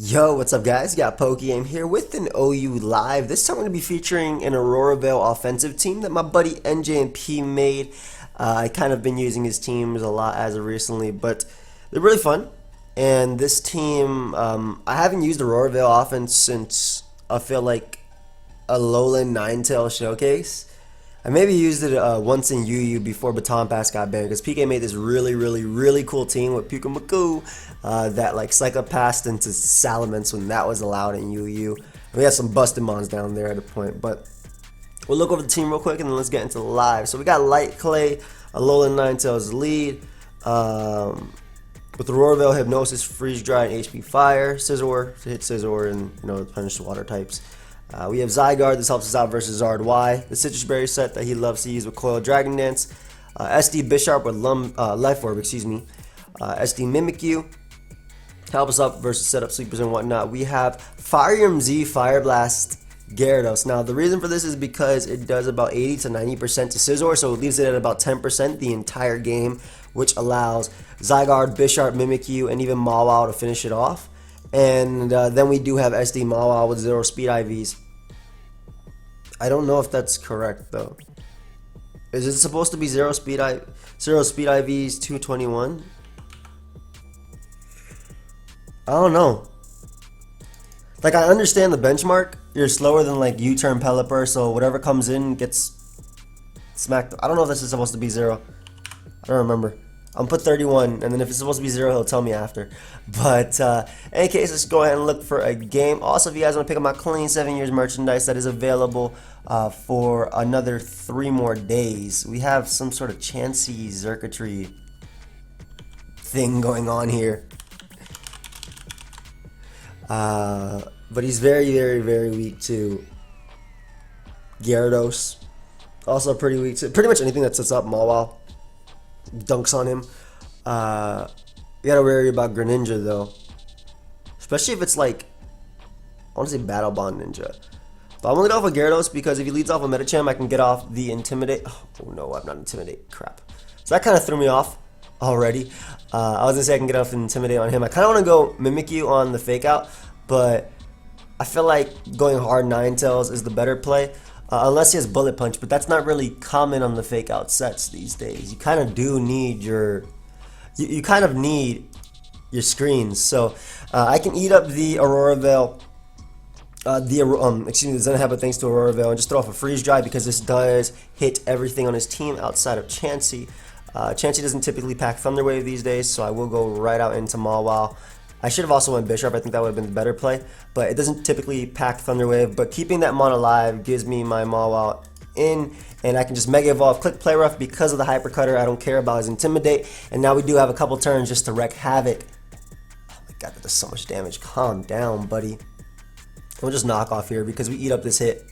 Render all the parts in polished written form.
Yo, what's up guys? Got PokeaimMD here with an OU Live. This time I'm going to be featuring an Aurora Veil offensive team that my buddy NJNP made. I kind of been using his teams a lot as of recently, but they're really fun. And this team, I haven't used Aurora Veil offense since I feel like Alolan-Ninetales Showcase. I maybe used it once in UU before Baton Pass got banned because PK made this really cool team with Mimikyu that like cycle passed into Salamence when that was allowed in UU. And we had some busted mons down there at a point, but we'll look over the team real quick and then let's get into the live. So we got Light Clay, Alolan-Ninetales lead, with Aurora Veil, Hypnosis, Freeze Dry, and HP Fire, Scizor to hit Scizor and punish the water types. We have Zygarde. This helps us out versus Zard Y. The Citrus Berry set that he loves to use with Coil Dragon Dance. SD Bisharp with Life Orb, SD Mimikyu. Help us out versus setup sleepers and whatnot. We have PokeaimMD Fire Blast Gyarados. Now the reason for this is because it does about 80 to 90% to Scizor, so it leaves it at about 10% the entire game, which allows Zygarde, Bisharp, Mimikyu, and even Mawile to finish it off. And then we do have SD Mawile with 0 speed IVs. I don't know if that's correct though. Is it supposed to be 0 speed IVs 221? I don't know. Like, I understand the benchmark. You're slower than like U-turn Pelipper, so whatever comes in gets smacked. I don't know if this is supposed to be 0. I don't remember. I'm put 31, and then if it's supposed to be 0, he'll tell me after. But in any case, let's go ahead and look for a game. Also, if you guys want to pick up my Clean 7 Years merchandise, that is available for another 3 more days. We have some sort of Chansey circuitry thing going on here. But he's very weak to Gyarados. Also pretty weak to pretty much anything that sets up Mawile. Dunks on him. You gotta worry about Greninja though, especially if it's like, I want to say Battle Bond Ninja. But I'm gonna lead off with Gyarados because if he leads off a Medicham, I can get off the Intimidate. Oh no, I'm not Intimidate. Crap. So that kind of threw me off already. I was gonna say I can get off the Intimidate on him. I kind of want to go Mimikyu on the Fake Out, but I feel like going hard Ninetales is the better play. Unless he has Bullet Punch, but that's not really common on the Fake Out sets these days. You kind of do need your, you kind of need your screens. So I can eat up the Aurora Veil, the Zen Habit thanks to Aurora Veil, and just throw off a Freeze Dry because this does hit everything on his team outside of Chansey. Chansey doesn't typically pack Thunder Wave these days, so I will go right out into Mawile. I should have also went Bisharp. I think that would have been the better play, but it doesn't typically pack Thunder Wave. But keeping that mon alive gives me my Mawile in, and I can just Mega Evolve, click Play Rough because of the Hyper Cutter. I don't care about his Intimidate, and now we do have a couple turns just to wreak havoc. Oh my god, that does so much damage. Calm down, buddy. We'll just knock off here because we eat up this hit.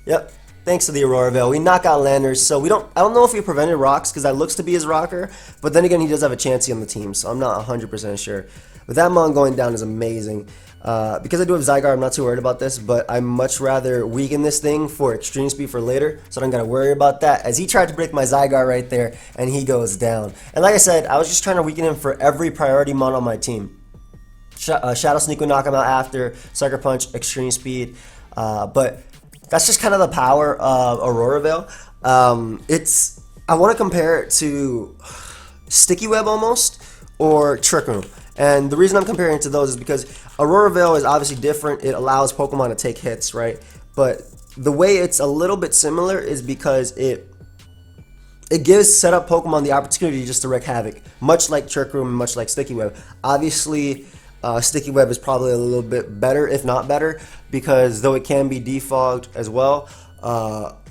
Yep. Thanks to the Aurora Veil, we knock out Landers, so I don't know if we prevented Rocks because that looks to be his rocker, but then again he does have a Chansey on the team, so I'm not 100% sure. But that mon going down is amazing. Because I do have Zygarde, I'm not too worried about this, but I'd much rather weaken this thing for extreme speed for later, so I don't gotta worry about that, as he tried to break my Zygarde right there, and he goes down. And like I said, I was just trying to weaken him for every priority mon on my team. Shadow Sneak would knock him out after, Sucker Punch, extreme speed, but that's just kind of the power of Aurora Veil. I want to compare it to Sticky Web almost, or Trick Room. And the reason I'm comparing it to those is because Aurora Veil is obviously different. It allows Pokemon to take hits, right? But the way it's a little bit similar is because it gives setup Pokemon the opportunity just to wreak havoc, much like Trick Room and much like Sticky Web. Obviously, Sticky Web is probably a little bit better, if not better, because though it can be defogged as well,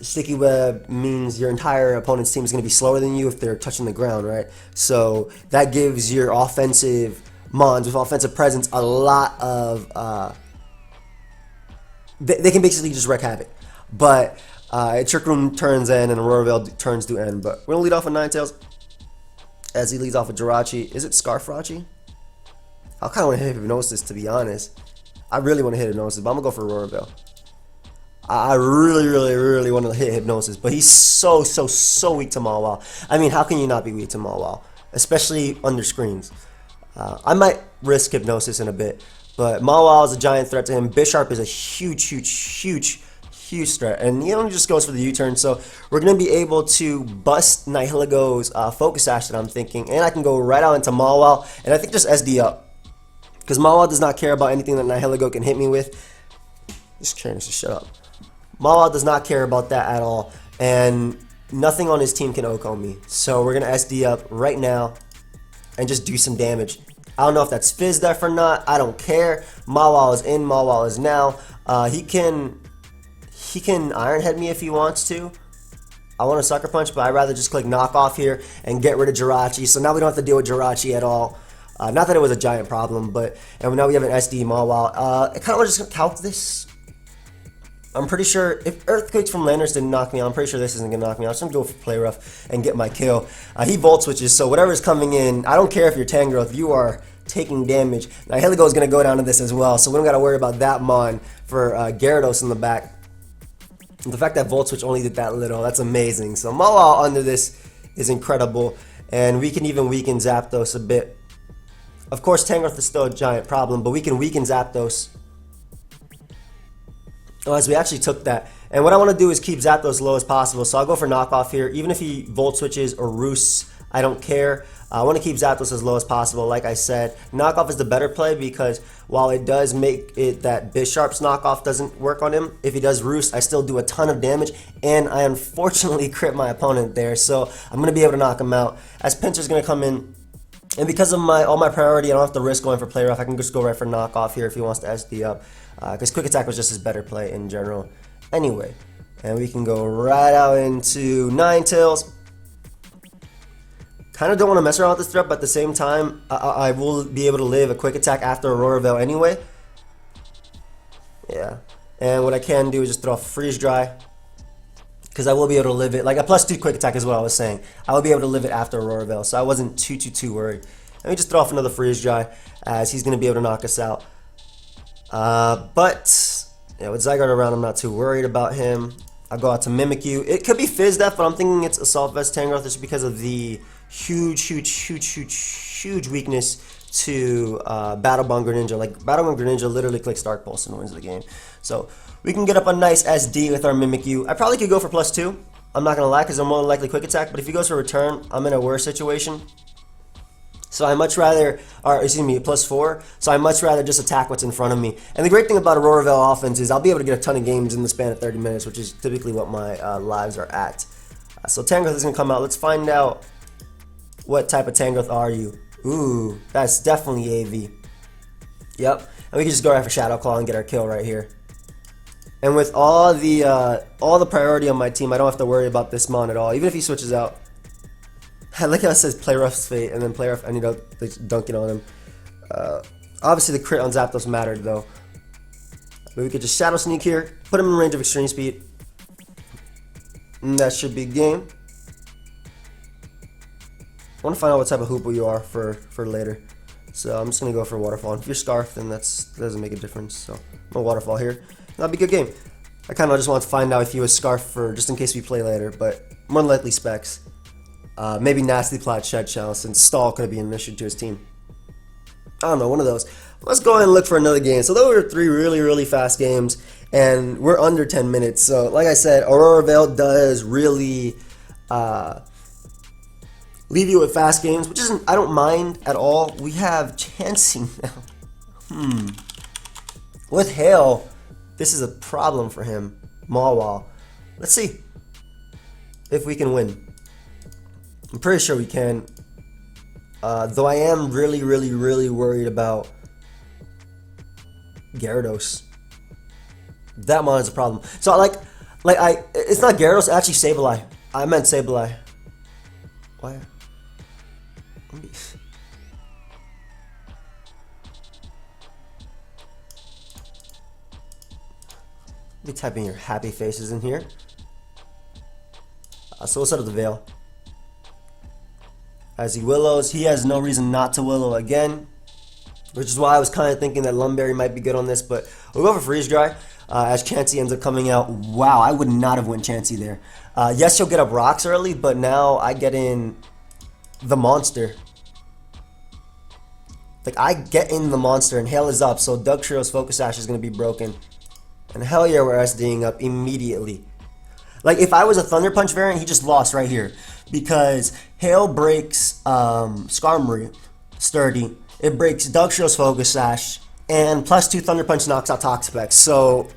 Sticky Web means your entire opponent's team is going to be slower than you if they're touching the ground, right? So that gives your offensive mons with offensive presence a lot of, they can basically just wreak havoc. But Trick Room turns end and Aurora Veil turns do end. But we're going to lead off with Ninetales as he leads off with Jirachi. Is it Scarfrachi? I kind of want to hit Hypnosis, to be honest. I really want to hit Hypnosis, but I'm going to go for Aurora Veil. I really want to hit Hypnosis, but he's so weak to Mawile. I mean, how can you not be weak to Mawile? Especially under screens. I might risk Hypnosis in a bit, But Mawile is a giant threat to him. Bisharp is a huge threat. And he only just goes for the U-turn. So we're going to be able to bust Nihiligu's Focus Sash that I'm thinking. And I can go right out into Mawile. And I think just SD up. Because Mawile does not care about anything that Nihiligu can hit me with. This trainer needs to shut up. Mawile does not care about that at all. And nothing on his team can OHKO me. So we're going to SD up right now and just do some damage. I don't know if that's Fizz Def or not. I don't care. Mawile is in. Mawile is now. He can Iron Head me if he wants to. I want a Sucker Punch, but I'd rather just click Knock Off here and get rid of Jirachi. So now we don't have to deal with Jirachi at all. Not that it was a giant problem, but and now we have an SD Mawile. I kind of want to just calc this. I'm pretty sure if Earthquakes from Landers didn't knock me out, I'm pretty sure this isn't going to knock me out. I'm just going to go for Play Rough and get my kill. He Volt Switches, so whatever's coming in, I don't care if you're Tangrowth, you are taking damage. Now Nihilego is going to go down to this as well, so we don't got to worry about that Mon for Gyarados in the back. And the fact that Volt Switch only did that little, that's amazing. So Mawile under this is incredible, and we can even weaken Zapdos a bit. Of course, Tangrowth is still a giant problem, but we can weaken Zapdos. Oh, as we actually took that. And what I want to do is keep Zapdos low as possible. So I'll go for knockoff here. Even if he Volt Switches or Roosts, I don't care. I want to keep Zapdos as low as possible. Like I said, knockoff is the better play because while it does make it that Bisharp's knockoff doesn't work on him, if he does Roost, I still do a ton of damage. And I unfortunately crit my opponent there. So I'm going to be able to knock him out. As Pinsir's going to come in. And because of all my priority, I don't have to risk going for Play Rough. I can just go right for knockoff here if he wants to SD up. Because Quick Attack was just his better play in general. Anyway, and we can go right out into Ninetales. Kind of don't want to mess around with this threat, but at the same time, I will be able to live a Quick Attack after Aurora Veil anyway. Yeah. And what I can do is just throw off Freeze Dry. Because I will be able to live it. Like a +2 Quick Attack is what I was saying. I will be able to live it after Aurora Veil. So I wasn't too worried. Let me just throw off another Freeze Dry as he's going to be able to knock us out. But yeah, with Zygarde around, I'm not too worried about him. I'll go out to Mimikyu. It could be Fizz Def, but I'm thinking it's Assault Vest Tangrowth just because of the huge weakness to Battle Bond Greninja. Like Battle Bond Greninja literally clicks Dark Pulse and wins the game. So we can get up a nice SD with our Mimikyu. I probably could go for +2. I'm not gonna lie, because I'm more likely Quick Attack. But if he goes for Return, I'm in a worse situation. So I much rather, or excuse me, +4. So I much rather just attack what's in front of me. And the great thing about Aurora Veil Offense is I'll be able to get a ton of games in the span of 30 minutes, which is typically what my lives are at. So Tangrowth is gonna come out. Let's find out what type of Tangrowth are you. Ooh, that's definitely AV. Yep. And we can just go right for Shadow Claw and get our kill right here. And with all the priority on my team, I don't have to worry about this Mon at all. Even if he switches out. I like how it says Play Rough's fate, and then Play Rough ended up dunking on him. Obviously, the crit on Zapdos mattered, though. But we could just Shadow Sneak here, put him in range of Extreme Speed. And that should be game. I want to find out what type of Hoople you are for later. So I'm just going to go for Waterfall. And if you're Scarf, then that doesn't make a difference. So no Waterfall here. That'll be a good game. I kind of just want to find out if he was Scarf for just in case we play later, but more than likely Specs. Maybe Nasty Plot Shed Shell since Stall could be an issue to his team. I don't know, one of those. Let's go ahead and look for another game. So those were 3 really fast games, and we're under 10 minutes. So like I said, Aurora Veil does really leave you with fast games, which isn't, I don't mind at all. We have Chansey now. With Hail, this is a problem for him. Mawile. Let's see if we can win. I'm pretty sure we can. Though I am really worried about Gyarados. That Mon is a problem. So it's not Gyarados, actually Sableye. I meant Sableye. Why? Be typing your happy faces in here. So we'll set up the Veil. As he Willows, he has no reason not to Willow again, which is why I was kind of thinking that Lumberry might be good on this, but we'll go for Freeze Dry as Chansey ends up coming out. Wow, I would not have went Chansey there. Yes, you'll get up rocks early, but now I get in the monster. Like, I get in the monster and Hail is up, so Dugtrio's Focus Sash is going to be broken. And hell yeah, we're SDing up immediately. Like, if I was a Thunder Punch variant, he just lost right here. Because Hail breaks Skarmory, Sturdy. It breaks Dugtrio's Focus Sash. And +2 Thunder Punch knocks out Toxapex. So,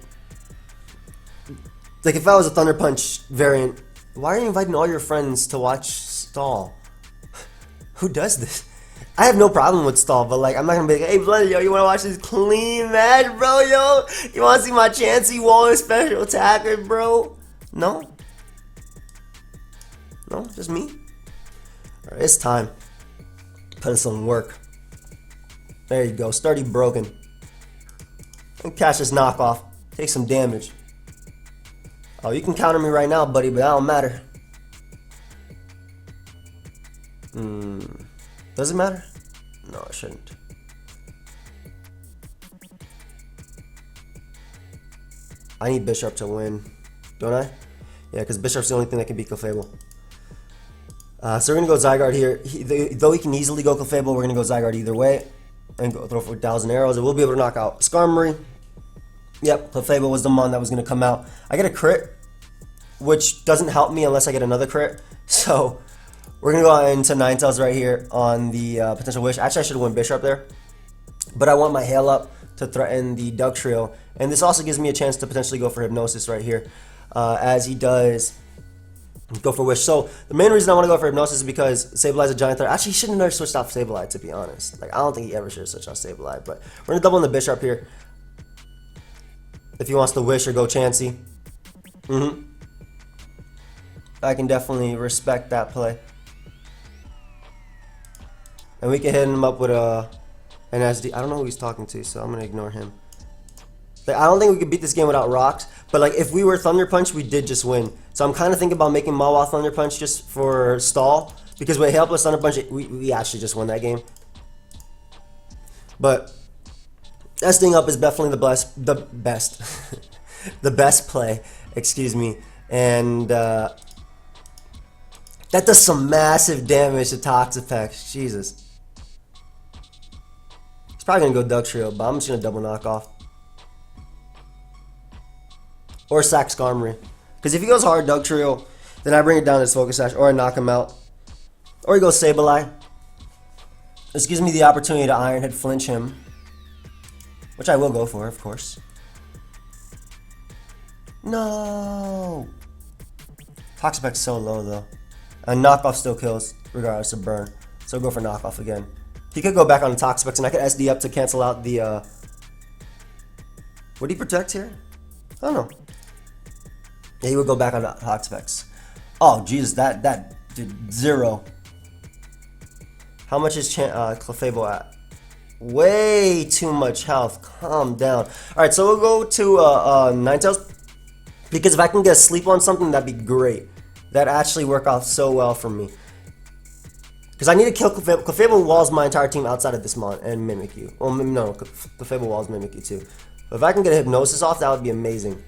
like, if I was a Thunder Punch variant, why are you inviting all your friends to watch Stall? Who does this? I have no problem with Stall, but like, I'm not gonna be like, hey, Blender, yo, you wanna watch this clean match, bro, yo? You wanna see my Chansey Waller special attacker, bro? No? No? Just me? Alright, it's time. Put in some work. There you go. Sturdy broken. And catch this knockoff. Take some damage. Oh, you can counter me right now, buddy, but that don't matter. Does it matter? No, it shouldn't. I need Bisharp to win, don't I? Yeah, because Bisharp's the only thing that can beat Clefable. So we're going to go Zygarde here. Though he can easily go Clefable, we're going to go Zygarde either way. And go throw for 1,000 arrows. And we'll be able to knock out Skarmory. Yep, Clefable was the mon that was going to come out. I get a crit, which doesn't help me unless I get another crit. So we're going to go into Ninetales right here on the potential wish. Actually, I should have won Bisharp there. But I want my Hail up to threaten the Dugtrio. And this also gives me a chance to potentially go for Hypnosis right here. As he does go for Wish. So the main reason I want to go for Hypnosis is because Sableye is a giant threat. Actually, he should have never switched off Sableye, to be honest. Like, I don't think he ever should have switched off Sableye. But we're going to double in the Bisharp here. If he wants to Wish or go Chansey. I can definitely respect that play. And we can hit him up with an SD. I don't know who he's talking to, so I'm going to ignore him. Like, I don't think we could beat this game without rocks. But like, if we were Thunder Punch, we did just win. So I'm kind of thinking about making Mawile Thunder Punch just for stall. Because with Hail plus Thunder Punch, we actually just won that game. But SDing up is definitely the best the best play. Excuse me. And that does some massive damage to Toxapex. Jesus. He's probably gonna go Dugtrio, but I'm just gonna double knock off. Or sack Skarmory. Because if he goes hard Dugtrio, then I bring it down to his Focus Sash, or I knock him out. Or he goes Sableye. This gives me the opportunity to Iron Head flinch him. Which I will go for, of course. No! Toxapex so low though. And knockoff still kills, regardless of burn. So go for knockoff again. He could go back on the Toxapex, and I could SD up to cancel out the would he protect here? I don't know. Yeah, he would go back on Toxapex. Oh, Jesus, that did 0. How much is Clefable at? Way too much health. Calm down. Alright, so we'll go to Ninetales. Because if I can get a sleep on something, that'd be great. That'd actually work out so well for me. Because I need to kill Clefable. Clefable walls my entire team outside of this mon and Mimikyu. Well, no, Clefable walls Mimikyu too. But if I can get a Hypnosis off, that would be amazing.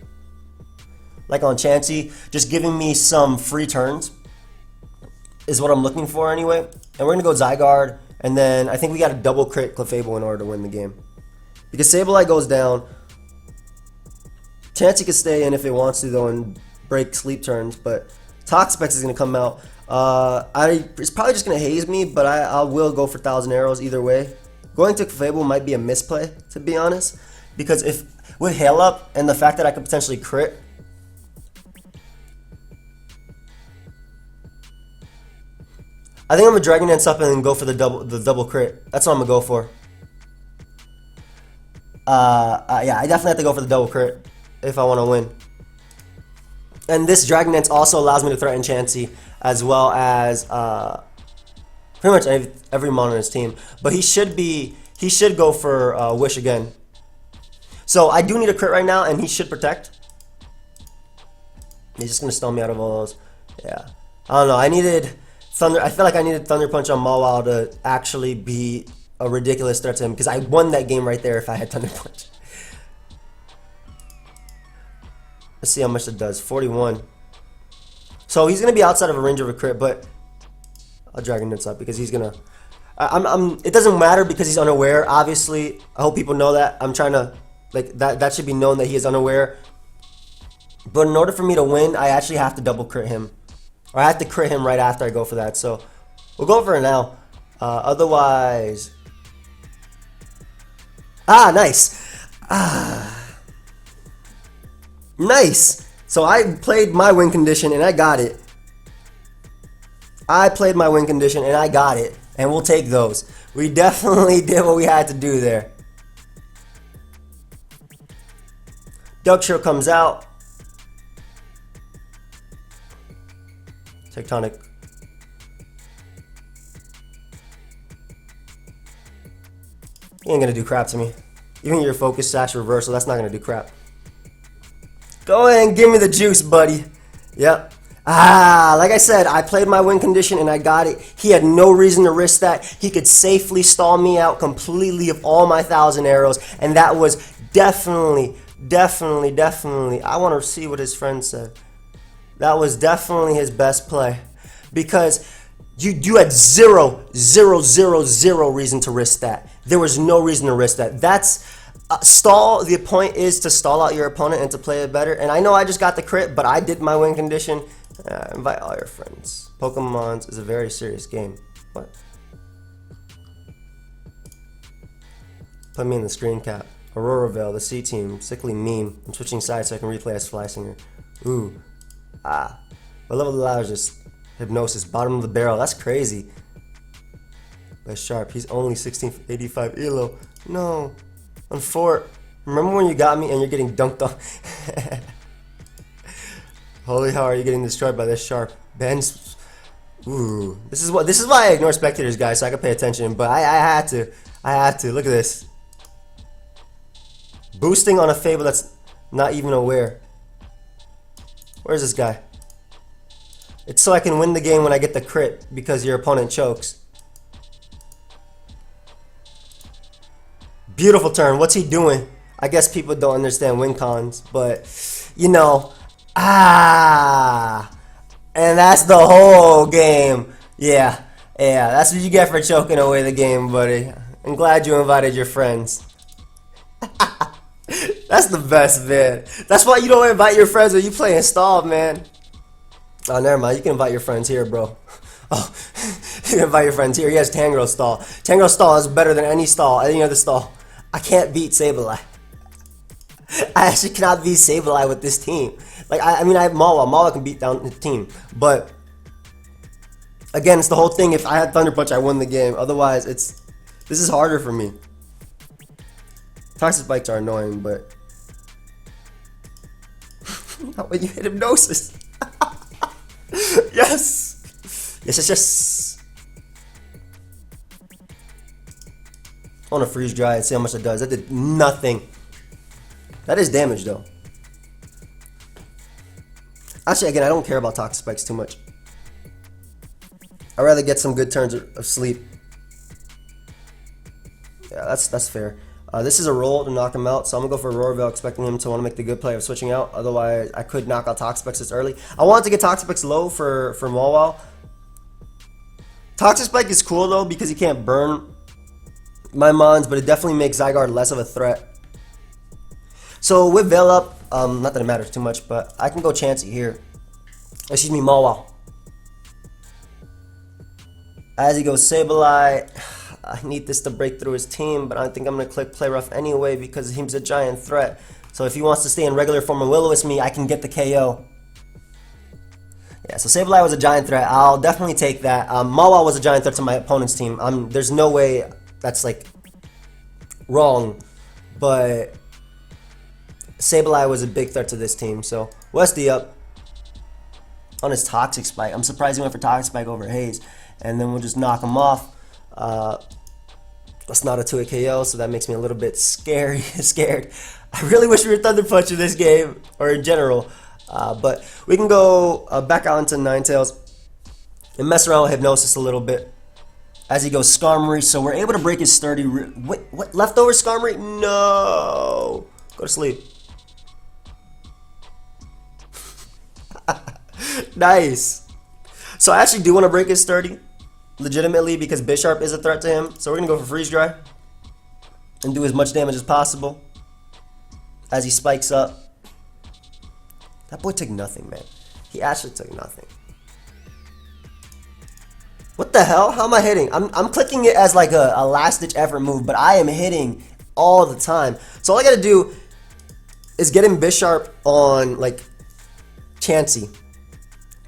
Like on Chansey, just giving me some free turns is what I'm looking for anyway. And we're going to go Zygarde, and then I think we got to double crit Clefable in order to win the game. Because Sableye goes down. Chansey could stay in if it wants to though and break sleep turns, but Toxapex is going to come out. It's probably just going to haze me, but I will go for 1,000 arrows either way. Going to Clefable might be a misplay, to be honest. Because if with Hail up and the fact that I could potentially crit, I think I'm gonna Dragon Dance up and then go for the double crit. That's what I'm gonna go for. Yeah, I definitely have to go for the double crit if I want to win. And this Dragon Dance also allows me to threaten Chansey as well as pretty much every mon on his team. But he should go for Wish again. So I do need a crit right now, and he should protect. He's just gonna stun me out of all those. Yeah, I don't know. I feel like I needed Thunder Punch on Mawile to actually be a ridiculous threat to him, because I won that game right there if I had Thunder Punch. Let's see how much it does. 41. So he's gonna be outside of a range of a crit, but I'll Dragon Dance up because he's gonna. It doesn't matter because he's unaware. Obviously, I hope people know that. I'm trying to like that. That should be known that he is unaware. But in order for me to win, I actually have to double crit him, or I have to crit him right after I go for that. So we'll go for it now. Otherwise, nice. Nice. So I played my win condition and I got it. I played my win condition and I got it. And we'll take those. We definitely did what we had to do there. Duckshield comes out. Tectonic. He ain't gonna do crap to me. Even your focus sash reversal, that's not gonna do crap. Go ahead and give me the juice, buddy. Yep. Like I said, I played my win condition and I got it. He had no reason to risk that. He could safely stall me out completely of all my 1,000 arrows. And that was definitely, I want to see what his friend said. That was definitely his best play. Because you had zero reason to risk that. There was no reason to risk that. That's... stall, the point is to stall out your opponent and to play it better. And I know I just got the crit, but I did my win condition. Invite all your friends. Pokemon's is a very serious game. What? Put me in the screen cap. Aurora Veil, the C team, sickly meme. I'm switching sides so I can replay as Fly Singer. Ooh. What level allows just hypnosis? Bottom of the barrel. That's crazy. Bisharp, he's only 1685 elo. No. On Fort. Remember when you got me and you're getting dunked on? Holy hell, are you getting destroyed by this Sharp? Ben's. Ooh. This is why I ignore spectators, guys, so I can pay attention. But I had to. Look at this. Boosting on a Fable that's not even aware. Where's this guy? It's so I can win the game when I get the crit because your opponent chokes. Beautiful turn. What's he doing? I guess people don't understand win cons, but you know, and that's the whole game. Yeah, that's what you get for choking away the game, buddy. I'm glad you invited your friends. That's the best, man. That's why you don't invite your friends when you play installed, man. Oh, never mind. You can invite your friends here, bro. Oh, you can invite your friends here. He has Tangrowth stall. Tangrowth stall is better than any other stall. I can't beat Sableye. I actually cannot beat Sableye with this team. Like, I mean, I have Mawile. Mawile can beat down the team. But, again, it's the whole thing. If I had Thunder Punch, I win the game. Otherwise, this is harder for me. Toxic Spikes are annoying, but... Not when you hit Hypnosis. Yes! Yes. I want to freeze dry and see how much it does. That did nothing. That is damage though. Actually, again, I don't care about Toxic Spikes too much. I'd rather get some good turns of sleep. Yeah, that's fair. This is a roll to knock him out, so I'm gonna go for Aurora Veil, expecting him to want to make the good play of switching out. Otherwise, I could knock out Toxapex this early. I wanted to get Toxapex low for Mawile. Toxic Spike is cool though because he can't burn my mons, but it definitely makes Zygarde less of a threat. So with Veil up, not that it matters too much, but I can go Chansey here. Excuse me, Mawile. As he goes Sableye, I need this to break through his team, but I think I'm going to click Play Rough anyway because he's a giant threat. So if he wants to stay in regular form and Will-O-Wisp me, I can get the KO. Yeah, so Sableye was a giant threat. I'll definitely take that. Mawile was a giant threat to my opponent's team. There's no way that's like wrong, but Sableye was a big threat to this team. So Westy up on his Toxic Spike. I'm surprised he went for Toxic Spike over Haze, and then we'll just knock him off. That's not a 2-hit KO, so that makes me a little bit scared. I really wish we were Thunder Punch in this game, or in general. But we can go back out into Ninetales and mess around with Hypnosis a little bit as he goes Skarmory. So we're able to break his sturdy. Wait, what? Leftover Skarmory? No. Go to sleep. Nice. So I actually do want to break his sturdy. legitimately because Bisharp is a threat to him. So we're gonna go for Freeze Dry and do as much damage as possible as he spikes up. That boy took nothing, man. He actually took nothing. What the hell? How am I hitting? I'm clicking it as like a last-ditch effort move, but I am hitting all the time. So all I gotta do is get him Bisharp on like Chansey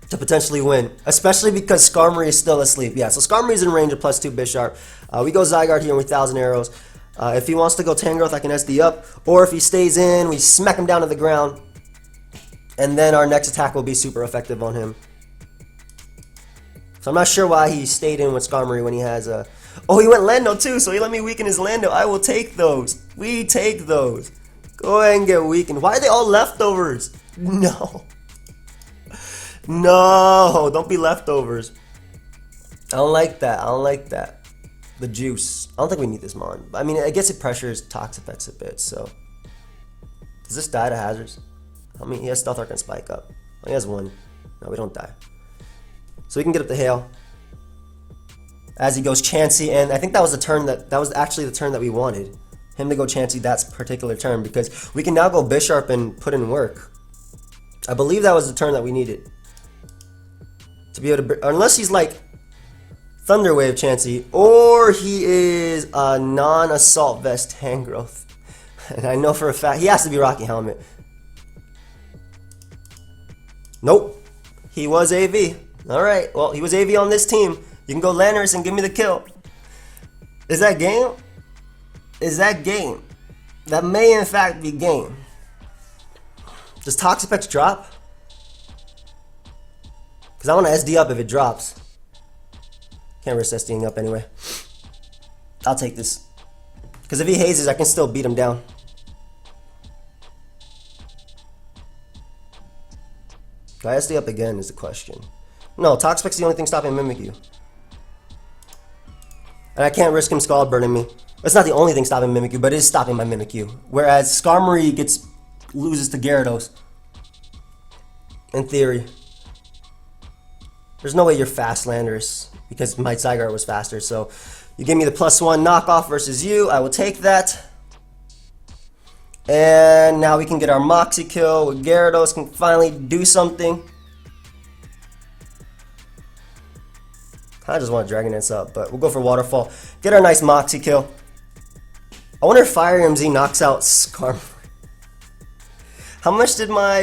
to potentially win, especially because Skarmory is still asleep. Yeah, so Skarmory is in range of +2 Bisharp. We go Zygarde here with 1,000 arrows. If he wants to go Tangrowth, I can SD up, or if he stays in, we smack him down to the ground, and then our next attack will be super effective on him. So I'm not sure why he stayed in with Skarmory when he has a... Oh, he went Lando too, so he let me weaken his Lando. I will take those. We take those. Go ahead and get weakened. Why are they all leftovers? No. No, don't be leftovers. I don't like that. I don't like that. The juice. I don't think we need this Mon. I mean, I guess it pressures Toxapex a bit, so... Does this die to hazards? I mean, he has Stealth Arc and Spike up. Oh, he has one. No, we don't die. So we can get up the Hail. As he goes Chansey, and I think that was the turn that was actually the turn that we wanted. Him to go Chansey that particular turn, because we can now go Bisharp and put in work. I believe that was the turn that we needed. To be able to, unless he's like Thunder Wave Chansey, or he is a non-Assault Vest Tangrowth. And I know for a fact, he has to be Rocky Helmet. Nope. He was AV. Alright, well, he was AV on this team. You can go Landorus and give me the kill. Is that game? Is that game? That may in fact be game. Does Toxapex drop? Because I want to SD up if it drops. Can't risk SDing up anyway. I'll take this. Because if he hazes, I can still beat him down. Do I SD up again is the question. No, Toxapex is the only thing stopping Mimikyu. And I can't risk him Scald burning me. It's not the only thing stopping Mimikyu, but it is stopping my Mimikyu. Whereas Skarmory loses to Gyarados. In theory. There's no way you're fast Landorus, because my Zygarde was faster. So you give me the +1 knockoff versus you. I will take that. And now we can get our Moxie kill with Gyarados, can finally do something. I just want to Dragon Dance up, but we'll go for Waterfall. Get our nice Moxie kill. I wonder if Fire MZ knocks out Skarmory. How much did my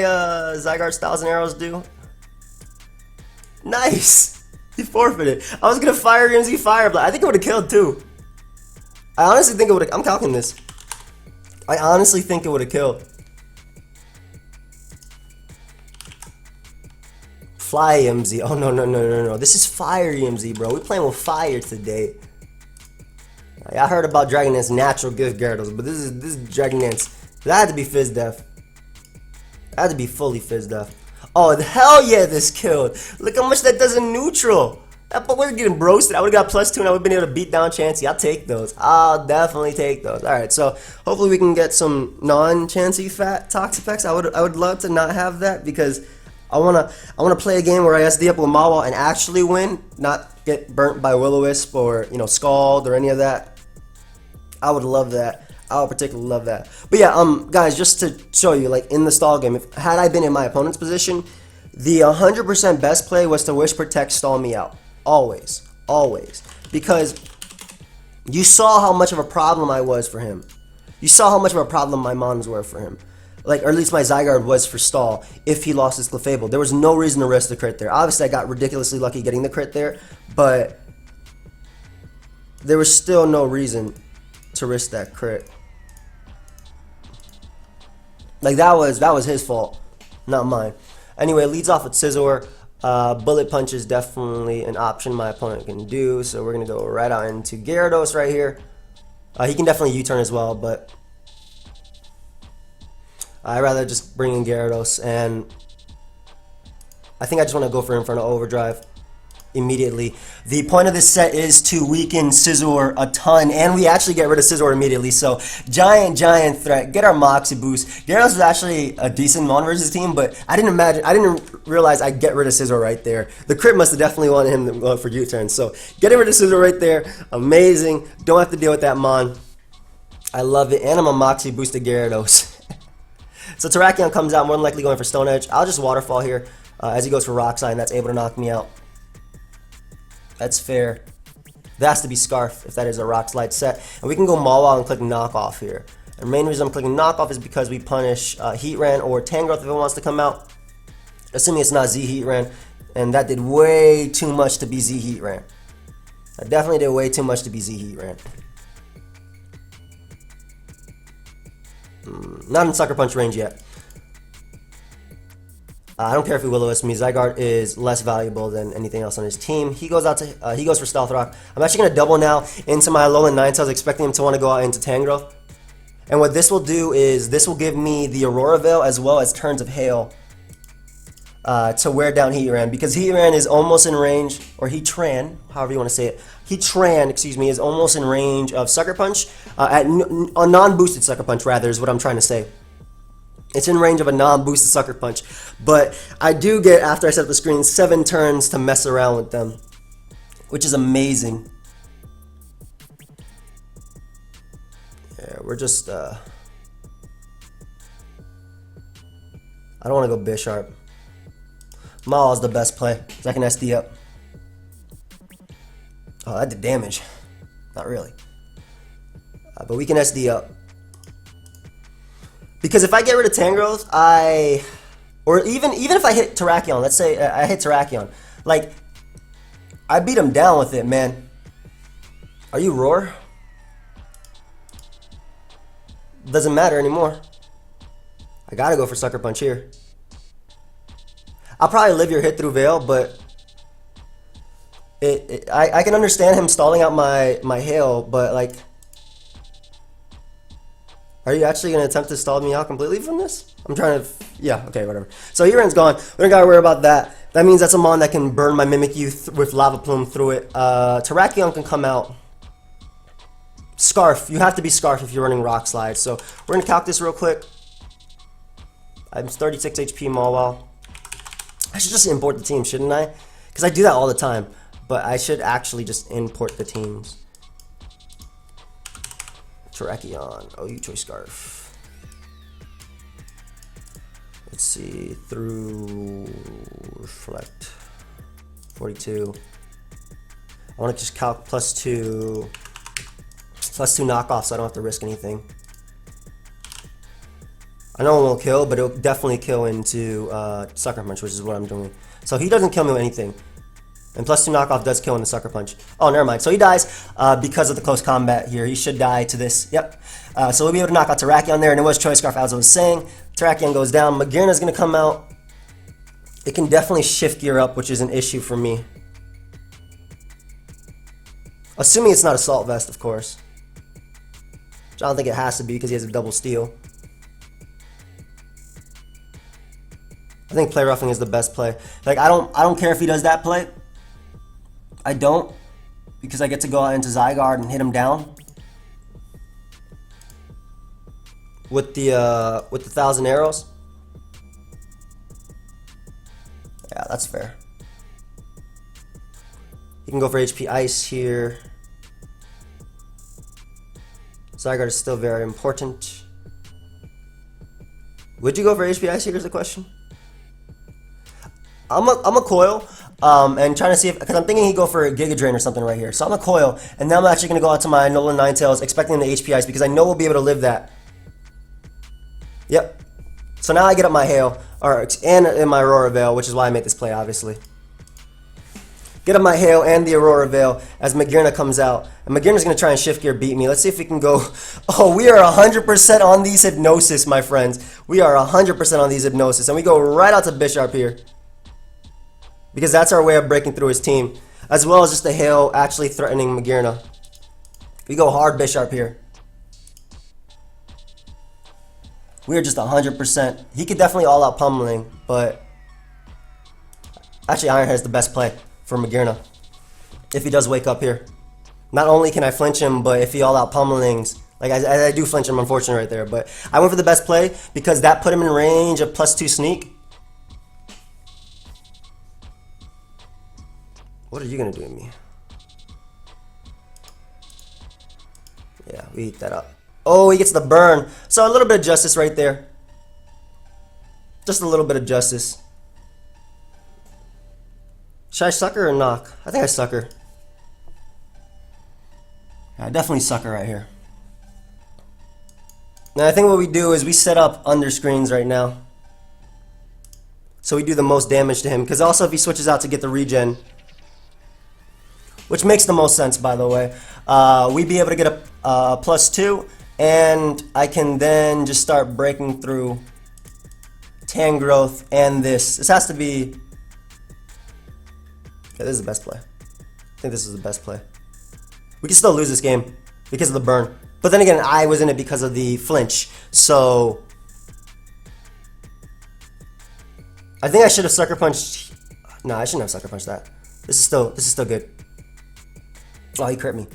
Zygarde's 1,000 arrows do? Nice! He forfeited. I was going to Fire MZ Fire Blast. I think it would have killed too. I honestly think it would have... I'm calculating this. I honestly think it would have killed. Fly MZ. Oh, no. This is Fire MZ, bro. We're playing with fire today. I heard about Dragon Dance natural gift Gyarados, but this is Dragon Dance. That had to be Fizz Def. That had to be fully Fizz Def. Oh, hell yeah, this killed. Look how much that does in neutral. But we're getting broasted. I would have got +2 and I would have been able to beat down Chansey. I'll take those. I'll definitely take those. Alright, so hopefully we can get some non-Chansey fat Toxapex. I would love to not have that because I wanna play a game where I SD up with Mawile and actually win, not get burnt by Will-O-Wisp or Scald or any of that. I would love that. I would particularly love that. But yeah, guys, just to show you, like in the stall game, had I been in my opponent's position, the 100% best play was to Wish Protect stall me out. Always. Because you saw how much of a problem I was for him. You saw how much of a problem my mons were for him. Like, or at least my Zygarde was for stall if he lost his Clefable. There was no reason to risk the crit there. Obviously, I got ridiculously lucky getting the crit there, but there was still no reason to risk that crit. Like, that was his fault, not mine. Anyway, leads off with Scizor. Bullet Punch is definitely an option my opponent can do, so we're going to go right out into Gyarados right here. He can definitely U-turn as well, but I'd rather just bring in Gyarados, and I think I just want to go for Inferno Overdrive. immediately. The point of this set is to weaken Scizor a ton, and we actually get rid of Scizor immediately. So giant threat. Get our Moxie boost. Gyarados is actually a decent Mon versus team, but I didn't realize I'd get rid of Scizor right there. The crit must have definitely wanted him to go for U-turn. So getting rid of Scizor right there, amazing. Don't have to deal with that Mon. I love it, and I'm a Moxie boosted Gyarados. So Terrakion comes out, more than likely going for Stone Edge. I'll just Waterfall here as he goes for Rock Slide, and that's able to knock me out. That's fair. That has to be Scarf if that is a Rock Slide set. And we can go Mawile and click Knockoff here. And the main reason I'm clicking Knockoff is because we punish Heatran or Tangrowth if it wants to come out. Assuming it's not Z Heatran. And that did way too much to be Z Heatran. That definitely did way too much to be Z Heatran. Not in Sucker Punch range yet. I don't care if he Will-O-Wisp me. Zygarde is less valuable than anything else on his team. He goes out to he goes for Stealth Rock. I'm actually going to double now into my Alolan-Ninetales, expecting him to want to go out into Tangrowth. And what this will do is this will give me the Aurora Veil as well as Turns of Hail to wear down Heatran, because Heatran is almost in range, or Heatran, however you want to say it. Heatran, excuse me, is almost in range of Sucker Punch, a non-boosted Sucker Punch rather is what I'm trying to say. It's in range of a non-boosted Sucker Punch, but I do get, after I set up the screen, 7 turns to mess around with them, which is amazing. Yeah, we're just, I don't want to go Bisharp. Mawile is the best play, because I can SD up. Oh, that did damage. Not really. But we can SD up. Because if I get rid of Tangrowth, or even if I hit Terrakion, let's say I hit Terrakion, like, I beat him down with it, man. Are you Roar? Doesn't matter anymore. I gotta go for Sucker Punch here. I'll probably live your hit through Veil, but I can understand him stalling out my Hail, but like, are you actually going to attempt to stall me out completely from this? I'm trying to, yeah, okay, whatever. So Heatran's gone. We don't got to worry about that. That means that's a Mon that can burn my Mimikyu with Lava Plume through it. Terrakion can come out. Scarf, you have to be Scarf if you're running Rock Slide. So we're going to calc this real quick. I'm 36 HP Mawile. I should just import the team, shouldn't I? Because I do that all the time. But I should actually just import the teams. Terrakion. Oh, you choice Scarf. Let's see. Through Reflect. 42. I want to just calc +2. +2 knockoff so I don't have to risk anything. I know it won't kill, but it'll definitely kill into Sucker Punch, which is what I'm doing. So he doesn't kill me with anything. And +2 knockoff does kill in the Sucker Punch. Oh, never mind. So he dies because of the close combat here. He should die to this. Yep. So we'll be able to knock out Terrakion there. And it was Choice Scarf, as I was saying. Terrakion goes down. Magearna's going to come out. It can definitely shift gear up, which is an issue for me. Assuming it's not Assault Vest, of course. Which I don't think it has to be because he has a double steal. I think Play Roughing is the best play. Like, I don't care if he does that play. I don't, because I get to go out into Zygarde and hit him down with the 1,000 arrows. Yeah, that's fair. You can go for HP Ice here. Zygarde is still very important. Would you go for HP Ice here is the question? I'm a coil, and trying to see if, because I'm thinking he'd go for a Giga Drain or something right here. So I'm a coil, and now I'm actually going to go out to my Alolan-Ninetales, expecting the HP Ice, because I know we'll be able to live that. Yep. So now I get up my Hail, and my Aurora Veil, which is why I made this play, obviously. Get up my Hail and the Aurora Veil as Magearna comes out. And Magearna's going to try and shift gear beat me. Let's see if we can go. Oh, we are 100% on these Hypnosis, my friends. We are 100% on these Hypnosis. And we go right out to Bisharp here, because that's our way of breaking through his team, as well as just the Hail actually threatening Magearna. We go hard Bisharp here. We are just 100%. He could definitely all-out pummeling, but actually Iron Head is the best play. for Magearna. If he does wake up here. Not only can I flinch him, but if he all-out pummelings, like I do flinch him, unfortunately, right there. But I went for the best play because that put him in range of +2 sneak. What are you going to do to me? Yeah, we eat that up. Oh, he gets the burn. So a little bit of justice right there. Just a little bit of justice. Should I sucker or knock? I think I sucker. I definitely sucker right here. Now I think what we do is we set up under screens right now. So we do the most damage to him. Because also if he switches out to get the regen, which makes the most sense, by the way, we'd be able to get a +2. And I can then just start breaking through Tangrowth and this. This has to be... Yeah, this is the best play. I think this is the best play. We can still lose this game because of the burn. But then again, I was in it because of the flinch. So I think I should have sucker punched. No, I shouldn't have sucker punched that. This is still good. Oh, he crit me.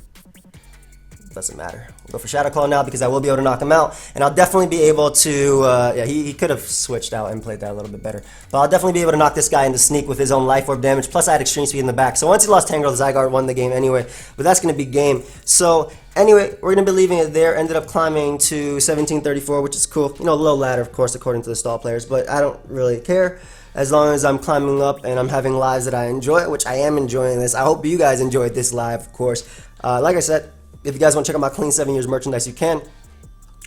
Doesn't matter. We'll go for Shadow Claw now because I will be able to knock him out. And I'll definitely be able to... yeah, he could have switched out and played that a little bit better. But I'll definitely be able to knock this guy into sneak with his own Life Orb damage. Plus I had Extreme Speed in the back. So once he lost Tangrowth, Zygarde won the game anyway. But that's going to be game. So anyway, we're going to be leaving it there. Ended up climbing to 1734, which is cool. You know, low ladder, of course, according to the stall players. But I don't really care. As long as I'm climbing up and I'm having lives that I enjoy, which I am enjoying this. I hope you guys enjoyed this live, of course. Like I said, if you guys want to check out my Clean 7 Years merchandise, you can.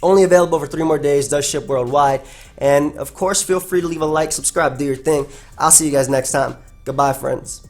Only available for 3 more days, does ship worldwide. And of course, feel free to leave a like, subscribe, do your thing. I'll see you guys next time. Goodbye, friends.